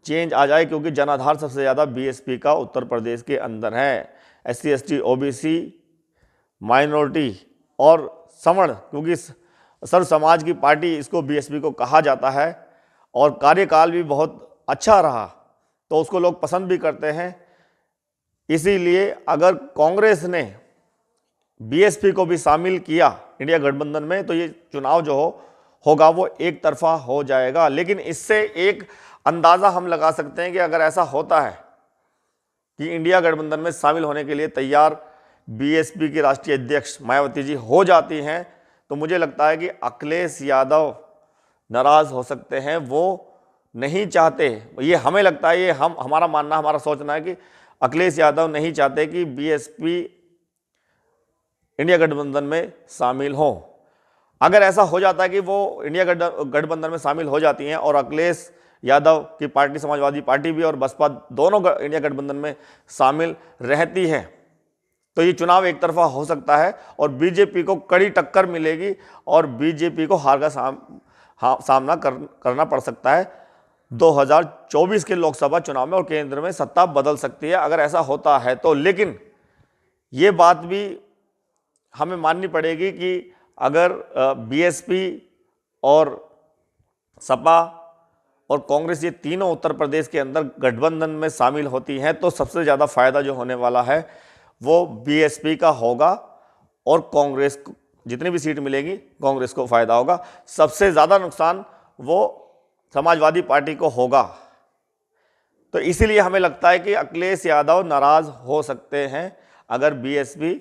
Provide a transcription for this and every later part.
Change आ जाए, क्योंकि जनाधार सबसे ज़्यादा बीएसपी का उत्तर प्रदेश के अंदर है। SC ST OBC माइनॉरिटी और सवर्ण, क्योंकि सर्व समाज की पार्टी इसको बीएसपी को कहा जाता है और कार्यकाल भी बहुत अच्छा रहा, तो उसको लोग पसंद भी करते हैं। इसीलिए अगर कांग्रेस ने बीएसपी को भी शामिल किया इंडिया गठबंधन में, तो ये चुनाव जो होगा वो एक तरफा हो जाएगा। लेकिन इससे एक अंदाज़ा हम लगा सकते हैं कि अगर ऐसा होता है कि इंडिया गठबंधन में शामिल होने के लिए तैयार बीएसपी की राष्ट्रीय अध्यक्ष मायावती जी हो जाती हैं, तो मुझे लगता है कि अखिलेश यादव नाराज़ हो सकते हैं। वो नहीं चाहते, ये हमें लगता है, ये हमारा मानना, हमारा सोचना है कि अखिलेश यादव नहीं चाहते कि बीएसपी इंडिया गठबंधन में शामिल हो। अगर ऐसा हो जाता है कि वो इंडिया गठबंधन में शामिल हो जाती हैं और अखिलेश यादव की पार्टी, समाजवादी पार्टी भी और बसपा दोनों इंडिया गठबंधन में शामिल रहती है, तो ये चुनाव एक तरफा हो सकता है और बीजेपी को कड़ी टक्कर मिलेगी और बीजेपी को हार का सामना करना पड़ सकता है 2024 के लोकसभा चुनाव में, और केंद्र में सत्ता बदल सकती है अगर ऐसा होता है तो। लेकिन ये बात भी हमें माननी पड़ेगी कि अगर बीएसपी और सपा और कांग्रेस ये तीनों उत्तर प्रदेश के अंदर गठबंधन में शामिल होती हैं, तो सबसे ज़्यादा फायदा जो होने वाला है वो बीएसपी का होगा और कांग्रेस को जितनी भी सीट मिलेगी कांग्रेस को फायदा होगा। सबसे ज़्यादा नुकसान वो समाजवादी पार्टी को होगा। तो इसीलिए हमें लगता है कि अखिलेश यादव नाराज़ हो सकते हैं अगर बीएसपी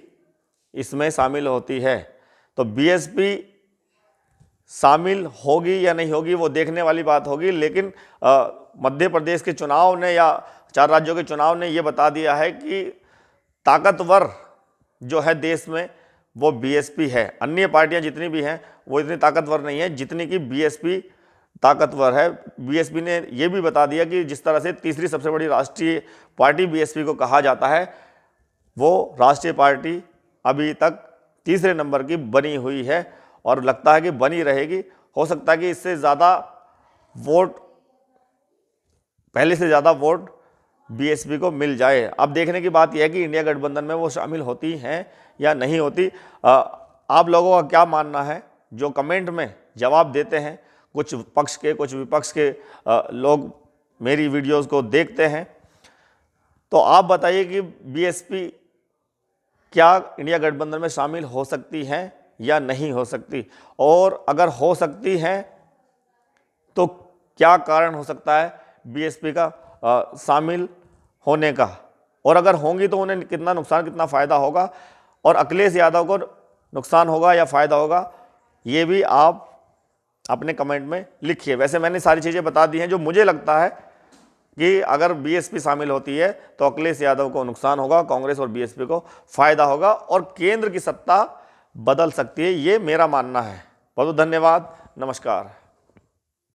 इसमें शामिल होती है। तो बीएसपी शामिल होगी या नहीं होगी वो देखने वाली बात होगी। लेकिन मध्य प्रदेश के चुनाव ने या 4 राज्यों के चुनाव ने ये बता दिया है कि ताकतवर जो है देश में वो बीएसपी है। अन्य पार्टियां जितनी भी हैं वो इतनी ताकतवर नहीं है जितनी कि बीएसपी ताकतवर है। बीएसपी ने ये भी बता दिया कि जिस तरह से तीसरी सबसे बड़ी राष्ट्रीय पार्टी बीएसपी को कहा जाता है, वो राष्ट्रीय पार्टी अभी तक तीसरे नंबर की बनी हुई है और लगता है कि बनी रहेगी। हो सकता है कि इससे ज़्यादा वोट, पहले से ज़्यादा वोट बीएसपी को मिल जाए। अब देखने की बात यह है कि इंडिया गठबंधन में वो शामिल होती हैं या नहीं होती। आप लोगों का क्या मानना है, जो कमेंट में जवाब देते हैं। कुछ पक्ष के कुछ विपक्ष के लोग मेरी वीडियोस को देखते हैं, तो आप बताइए कि बीएसपी क्या इंडिया गठबंधन में शामिल हो सकती हैं या नहीं हो सकती, और अगर हो सकती हैं तो क्या कारण हो सकता है बीएसपी का शामिल होने का, और अगर होंगी तो उन्हें कितना नुकसान कितना फ़ायदा होगा, और अखिलेश यादव को नुकसान होगा या फ़ायदा होगा, ये भी आप अपने कमेंट में लिखिए। वैसे मैंने सारी चीज़ें बता दी हैं जो मुझे लगता है कि अगर बीएसपी शामिल होती है तो अखिलेश यादव को नुकसान होगा, कांग्रेस और बीएसपी को फ़ायदा होगा और केंद्र की सत्ता बदल सकती है। ये मेरा मानना है। बहुत बहुत धन्यवाद। नमस्कार।